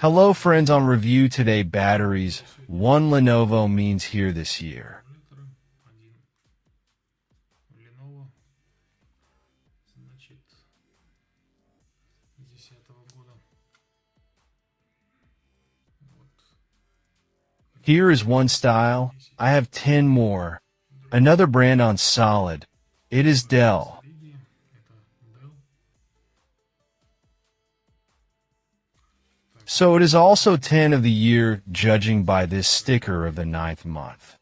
Hello friends, on review today batteries. One Lenovo means here this year. LENOVO, значит, 10-го года. Here is one style. I have 10 more. Another brand on solid. It is DELL. Это DELL. So it is also 10 of the year, judging by this sticker of the 9th month.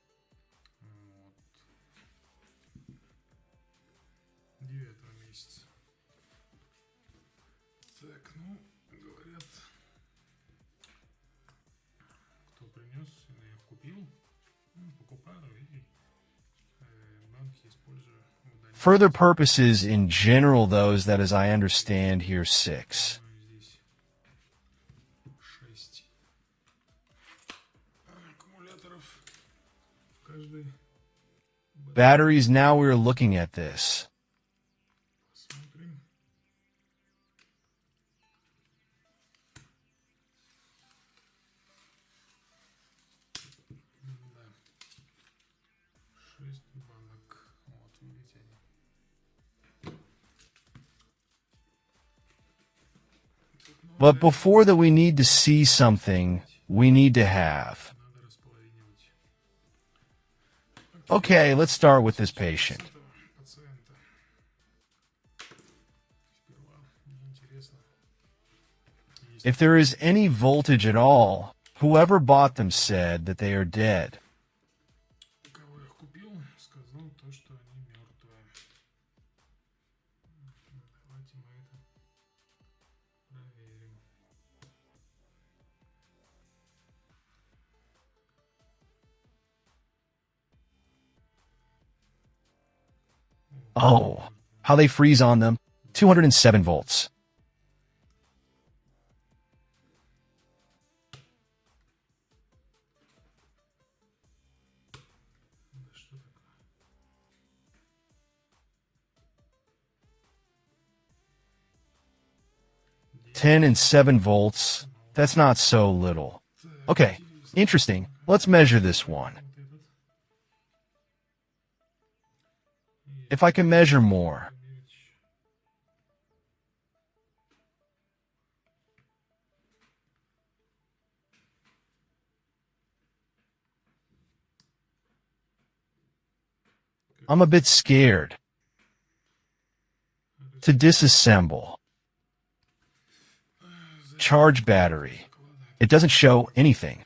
9-го месяца. Так, ну, говорят, кто принес, я их купил, покупаю и банки использую. Further purposes in general, those that as I understand here 6. Здесь 6 аккумуляторов в каждой. Batteries, now we are looking at this. Посмотрим. Да. 6 банок. Вот, видите они. But before that, we need to see something we need to have. Надо располовинивать. Okay, let's start with this patient. Этого пациента. Сперва мне интересно. If there is any voltage at all, whoever bought them said that they are dead. Кого я их купил, сказал то, что они мертвые. Давайте мы это проверим. Oh, how they freeze on them. 207 volts. Да что такое? 10 and 7 volts. That's not so little. Okay, interesting. Let's measure this one. Вот этот. If I can measure more. Померить еще. I'm a bit scared to disassemble. Charge battery. It doesn't show anything.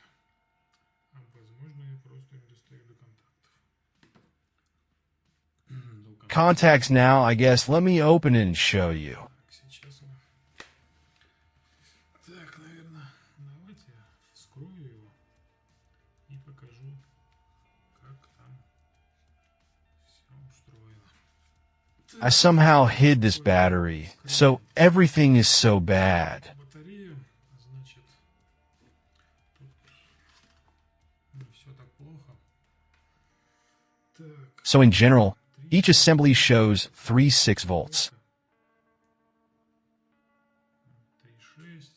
Возможно, я просто не достаю до контактов. Contacts now, I guess. Let me open it and show you. Сейчас мы... Так, наверное, давайте я вскрою его и покажу, как там все устроено. I somehow hid this battery, so everything is so bad. Батарея, значит, тут не все так плохо. Так, So in general, each assembly shows 3.6 volts. 3,6.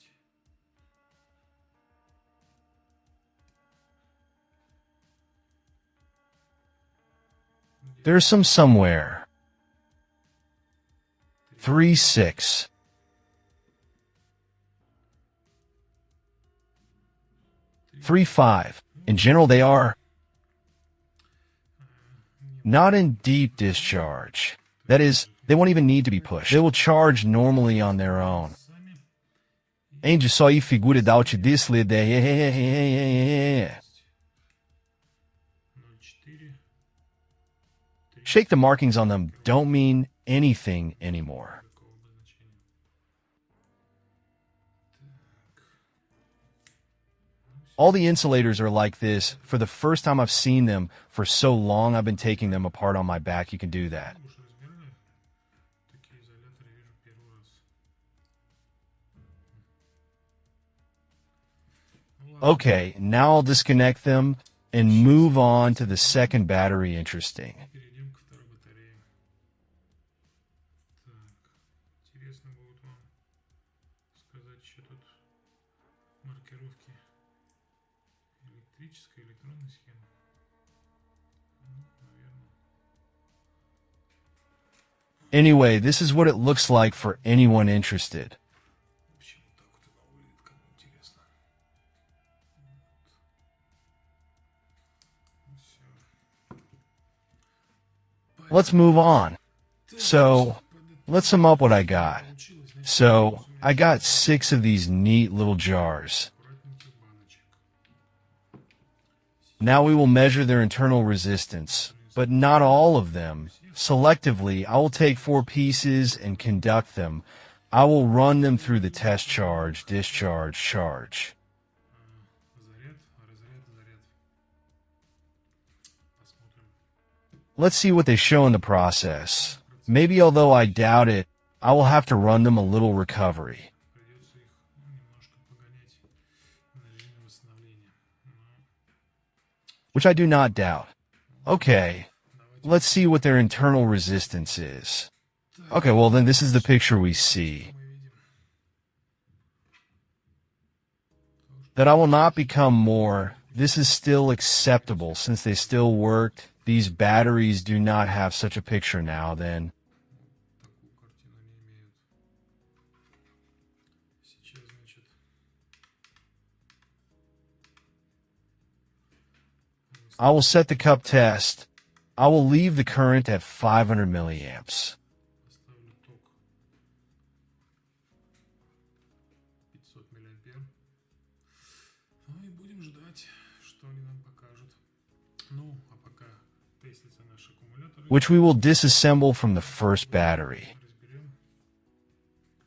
There's some somewhere. 3.6. 3.5. In general, they are not in deep discharge. That is, they won't even need to be pushed. They will charge normally on their own. Сами Ainda só aí figura da utilice de 0,4. Shake the markings on them don't mean anything anymore. Какого бы значения? All the insulators are like this. For the first time I've seen them for so long, I've been taking them apart on my back. You can do that. Уж разбираю. Такие изоляторы вижу первый раз. Ну ладно. Okay, now I'll disconnect them and move on to the second battery. Interesting. Перейдем ко второй батарее. Так, интересно будет вам сказать, что тут маркировки электрической, электронной схемы. Ну, наверное. Anyway, this is what it looks like for anyone interested. Вообще вот так вот она выглядит, кому интересно. Вот. Все. Let's move on. So, let's sum up what I got. So, I got 6 of these neat little jars. Аккуратненьких баночек. Now we will measure their internal resistance, but not all of them. Selectively, I will take 4 pieces and conduct them. I will run them through the test charge, discharge, charge. Заряд, разряд, заряд. Посмотрим. Let's see what they show in the process. Maybe although I doubt it, I will have to run them a little recovery. Придется их немножко погонять на режиме восстановления. Which I do not doubt. Okay, let's see what their internal resistance is. Okay, well then this is the picture we see. Мы видим. That I will not become more. This is still acceptable since they still worked. These batteries do not have such a picture now then. Такую картину не имеют. Сейчас, значит, I will set the cup test. I will leave the current at 500 milliamps. поставлю ток 500 миллиампер. Ну и будем ждать, что они нам покажут. Ну, а пока тестятся наши аккумуляторы. Which we will disassemble from the first battery. Разберем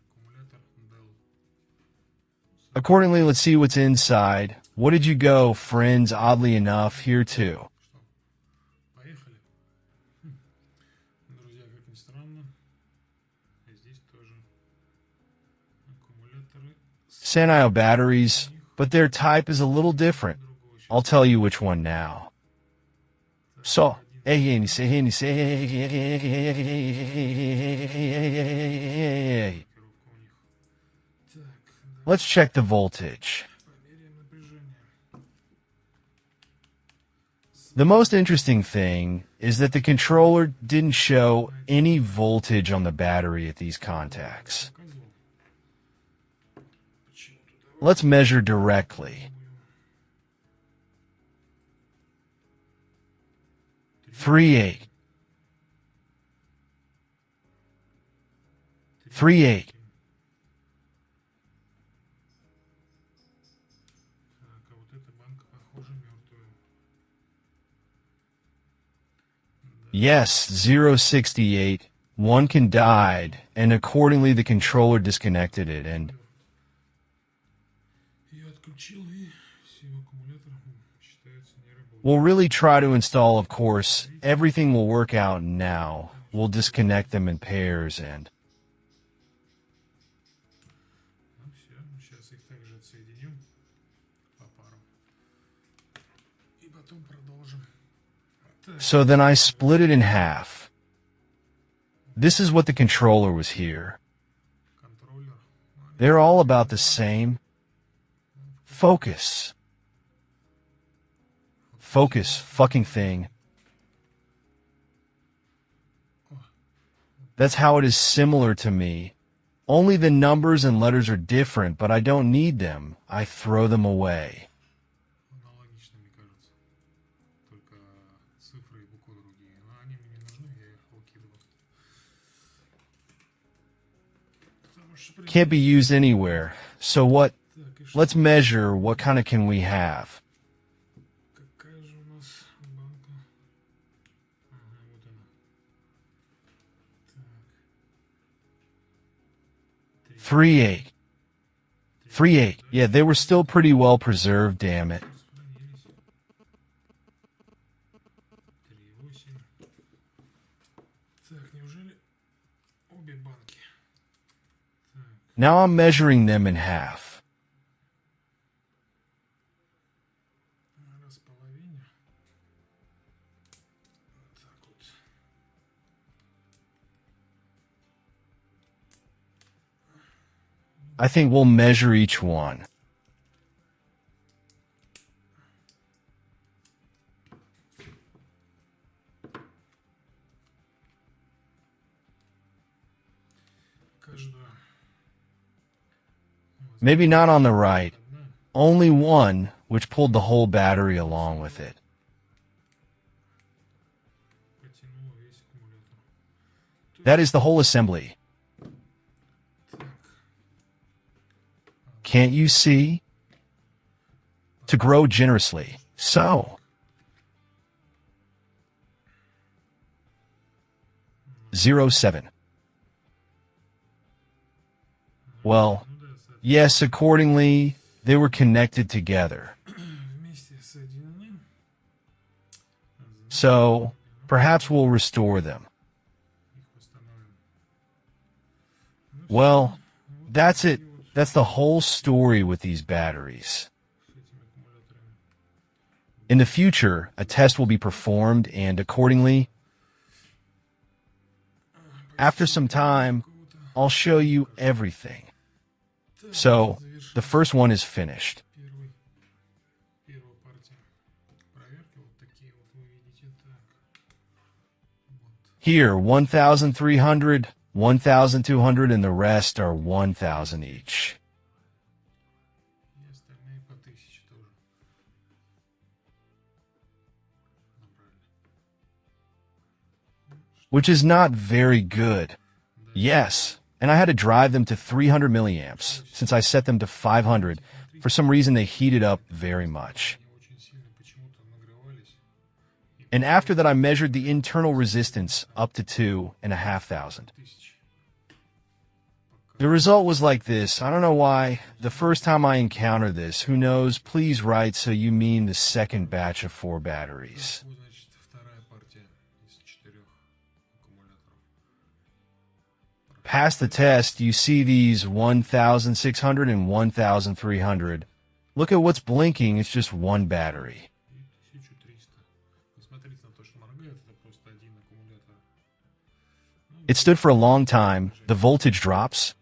аккумулятор DELL. Accordingly, let's see what's inside. What did you go, friends? Oddly enough, here too. Что? Поехали. Друзья, как ни странно, здесь тоже аккумуляторы с Sanio batteries, but their type is a little different. другого. I'll tell you which one now. So, Маркировка у них. Так, let's check the voltage. померяем напряжение. The most interesting thing is that the controller didn't show any voltage on the battery at these contacts. Показывал. Почему-то давай Let's measure directly. 3.8. 3.8. Так, а вот эта банка, похоже, мертвая. Yes, 0.68. One can died, and accordingly the controller disconnected it, and Я отключил, и все, аккумулятор считается не работает. we'll really try to install, of course. Everything will work out now. We'll disconnect them in pairs, and Ну все, сейчас их также отсоединим по парам. И потом продолжим. Так, so then I split it in half. This is what the controller was here. контроллер. Ну, они They're all about the same. Focus. Focus, fucking thing. That's how it is similar to me. Only the numbers and letters are different, but I don't need them. I throw them away. аналогично, мне кажется. Только цифры и буквы другие. Но они мне не нужны, я их выкидываю. Потому что, в принципе, Can't be used anywhere. So what? так, и что? Let's measure what kind of can we have. Какая же у нас банка? Ага, вот она. Так. 3.8. 3.8. Yeah, they were still pretty well preserved, damn it. Сохранились. 3,8. Так, неужели обе банки? Так, Now I'm measuring them in half. раз в половине. Вот так вот. I think we'll measure each one. Maybe not on the right. Only one, which pulled the whole battery along with it. Потянуло весь аккумулятор. That is the whole assembly. Can't you see? To grow generously. So. 07. Well, yes, accordingly, they were connected together. Вместе соединены. So, perhaps we'll restore them. Их восстановим. Well, that's it. That's the whole story with these batteries. С этими аккумуляторами. In the future, a test will be performed, and accordingly, after some time, I'll show you everything. So, the first one is finished. Первая партия проверки вот такие вот вы видите. Так. Вот. Here, 1,300, 1,200, and the rest are 1,000 each. И остальные по 1000 тоже. Набрали. Which is not very good. Yes, and I had to drive them to 300 milliamps, since I set them to 500. For some reason, they heated up very much. Они очень сильно почему-то нагревались. And after that, I measured the internal resistance up to 2,500. 1000. The result was like this. I don't know why. The first time I encountered this, who knows, please write so you mean the second batch of 4 batteries. Вот, значит, вторая партия из 4 аккумуляторов. Past the test, you see these 1,600 and 1,300. Look at what's blinking, it's just one battery. И 1300. Не смотрите на то, что моргает, это просто один аккумулятор. It stood for a long time. The voltage drops.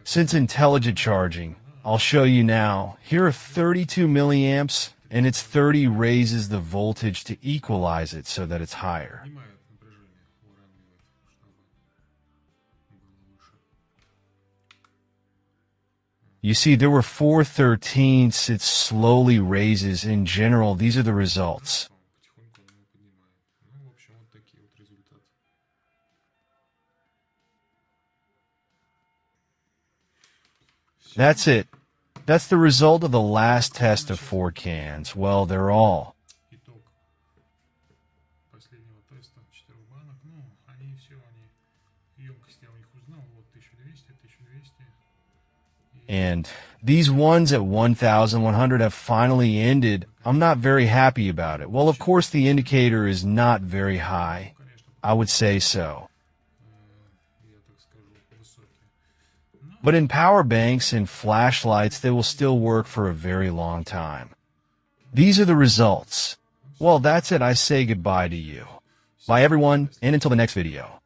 Since intelligent charging, I'll show you now. Here are 32 milliamps, and its 30 raises the voltage to equalize it so that it's higher. Снимает напряжение, выравнивает, чтобы было выше. You see, there were 4/13ths. It slowly raises. In general, these are the results. Потихоньку он его поднимает. Ну, в общем, вот такие вот результаты. That's it. That's the result of the last test of 4 cans. Well, they're all. Итог последнего теста 4 банок. Ну, они все, емкость я у них узнал. Вот 1200, 1200. And these ones at 1,100 have finally ended. I'm not very happy about it. Well, of course, the indicator is not very high. Конечно, I would say so. я так скажу, высокие. But in power banks and flashlights, they will still work for a very long time. These are the results. Well, that's it. I say goodbye to you. Bye, everyone, and until the next video.